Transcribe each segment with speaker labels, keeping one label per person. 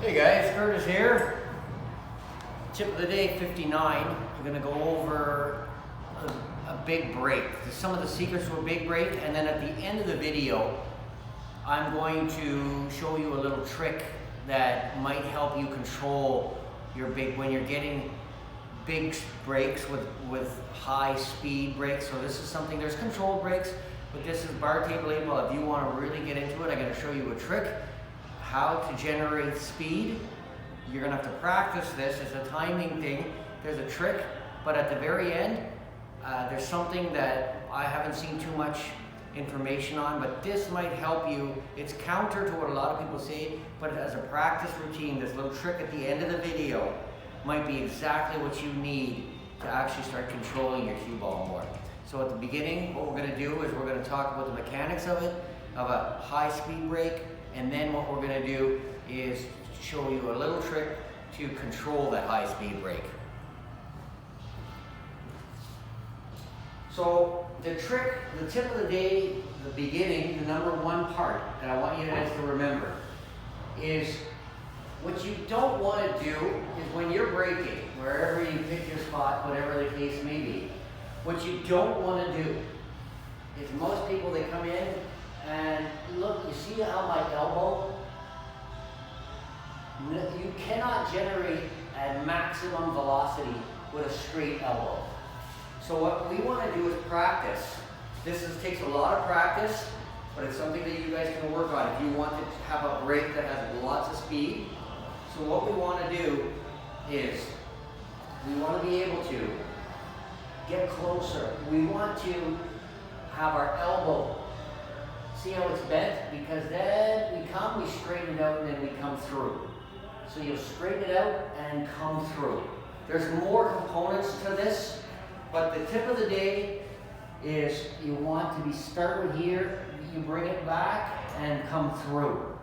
Speaker 1: Hey guys, Curtis here. Tip of the day 59. We're going to go over a big break. Some of the secrets to a big break, and then at the end of the video, I'm going to show you a little trick that might help you control your when you're getting big breaks with high speed breaks. So this is something, there's controlled breaks, but this is bar table able. If you want to really get into it, I'm going to show you a trick. How to generate speed. You're gonna have to practice this. It's a timing thing. There's a trick, but at the very end, there's something that I haven't seen too much information on, but this might help you. It's counter to what a lot of people say, but as a practice routine, this little trick at the end of the video might be exactly what you need to actually start controlling your cue ball more. So at the beginning, what we're gonna do is we're gonna talk about the mechanics of it, of a high speed break. And then what we're going to do is show you a little trick to control that high speed break. So the trick, the tip of the day, the beginning, the number one part that I want you guys to remember is what you don't want to do is when you're breaking, wherever you pick your spot, whatever the case may be, what you don't want to do is most people, they come in and look, you see how my elbow, you cannot generate at maximum velocity with a straight elbow. So what we want to do is practice. Takes a lot of practice, but it's something that you guys can work on if you want to have a break that has lots of speed. So what we want to do is we want to be able to get closer. We want to have our elbow. See how it's bent? Because then we straighten it out, and then we come through. So you'll straighten it out and come through. There's more components to this, but the tip of the day is you want to be starting here, you bring it back and come through.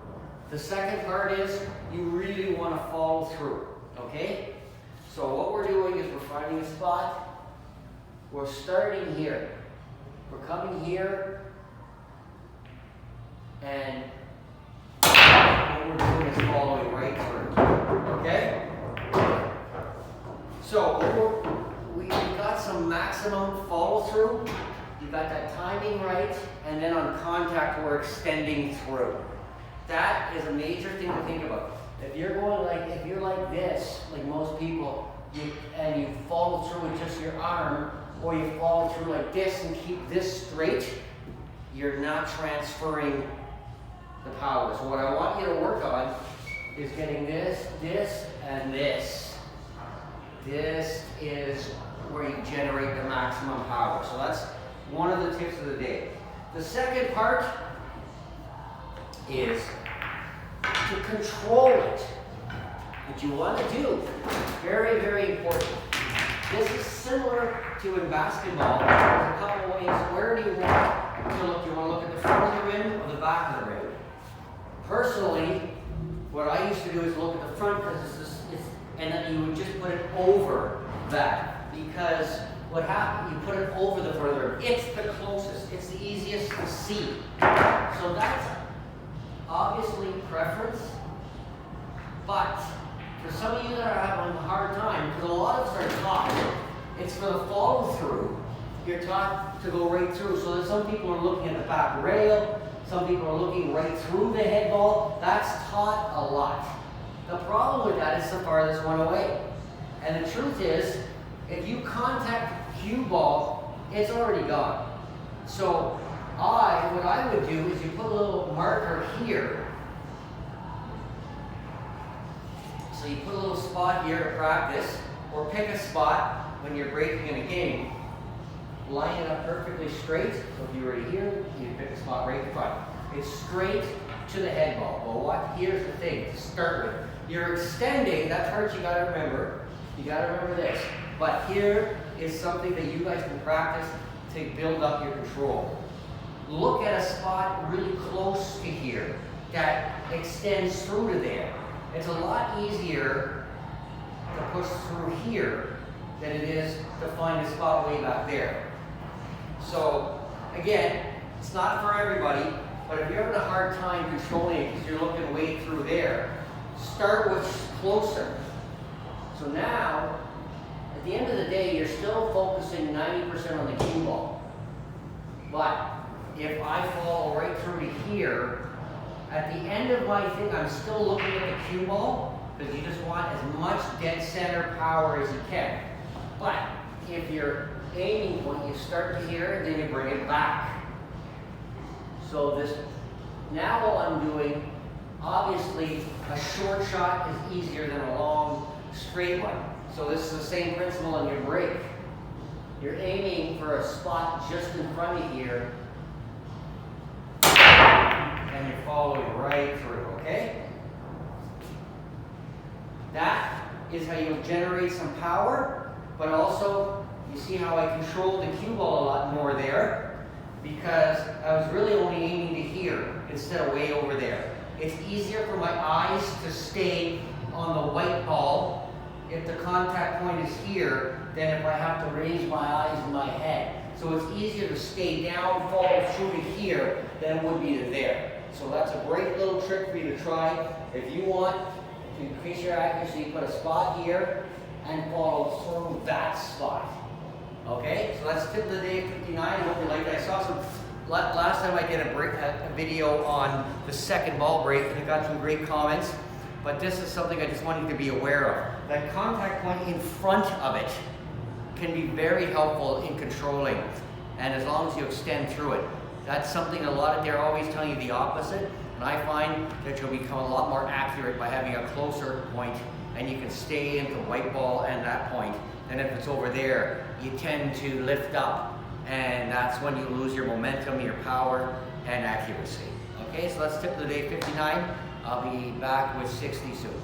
Speaker 1: The second part is you really want to follow through, okay? So what we're doing is we're finding a spot. We're starting here. We're coming here. And what we're doing is following right through, okay? So we got some maximum follow through. You got that timing right, and then on contact we're extending through. That is a major thing to think about. If you're going if you're like this, like most people, and you follow through with just your arm, or you follow through like this and keep this straight, you're not transferring the power. So what I want you to work on is getting this, this, and this. This is where you generate the maximum power. So that's one of the tips of the day. The second part is to control it. What you want to do, very, very important. This is similar to in basketball. There's a couple ways. Where do you want to look? You want to look at the front of the rim or the back of the rim? Personally, what I used to do is look at the front and then you would just put it over that, because what happened, you put it over the further. It's the closest, it's the easiest to see. So that's obviously preference, but for some of you that are having a hard time, because a lot of us are taught, it's for the follow through. You're taught to go right through. So that some people are looking at the back rail. Some people are looking right through the head ball. That's taught a lot. The problem with that is the farthest one away. And the truth is, if you contact the cue ball, it's already gone. So what I would do is you put a little marker here. So you put a little spot here to practice, or pick a spot when you're breaking in a game. Line it up perfectly straight. So if you were here, you pick a spot right in front. It's straight to the head ball. Well, here's the thing to start with. You're extending, that part you gotta remember. You gotta remember this. But here is something that you guys can practice to build up your control. Look at a spot really close to here that extends through to there. It's a lot easier to push through here than it is to find a spot way back there. So again, it's not for everybody, but if you're having a hard time controlling it because you're looking way through there, start with closer. So now, at the end of the day, you're still focusing 90% on the cue ball. But if I follow right through to here, at the end of my thing, I'm still looking at the cue ball, because you just want as much dead center power as you can. But if you're aiming when you start to here, then you bring it back. So this, now all I'm doing, obviously a short shot is easier than a long straight one. So this is the same principle on your break. You're aiming for a spot just in front of here, and you're following right through, okay? That is how you'll generate some power, but also you see how I control the cue ball a lot more there, because I was really only aiming to here instead of way over there. It's easier for my eyes to stay on the white ball if the contact point is here than if I have to raise my eyes and my head. So it's easier to stay down, follow through to here than it would be to there. So that's a great little trick for you to try. If you want to increase your accuracy, put a spot here and follow through that spot. Okay, so that's tip of the day 59. I hope you liked it. I saw some, last time I did a video on the second ball break, and I got some great comments. But this is something I just want you to be aware of. That contact point in front of it can be very helpful in controlling, and as long as you extend through it. That's something they're always telling you the opposite, and I find that you'll become a lot more accurate by having a closer point, and you can stay in the white ball and that point. And if it's over there, you tend to lift up, and that's when you lose your momentum, your power, and accuracy. Okay, so that's tip of the day 59. I'll be back with 60 soon.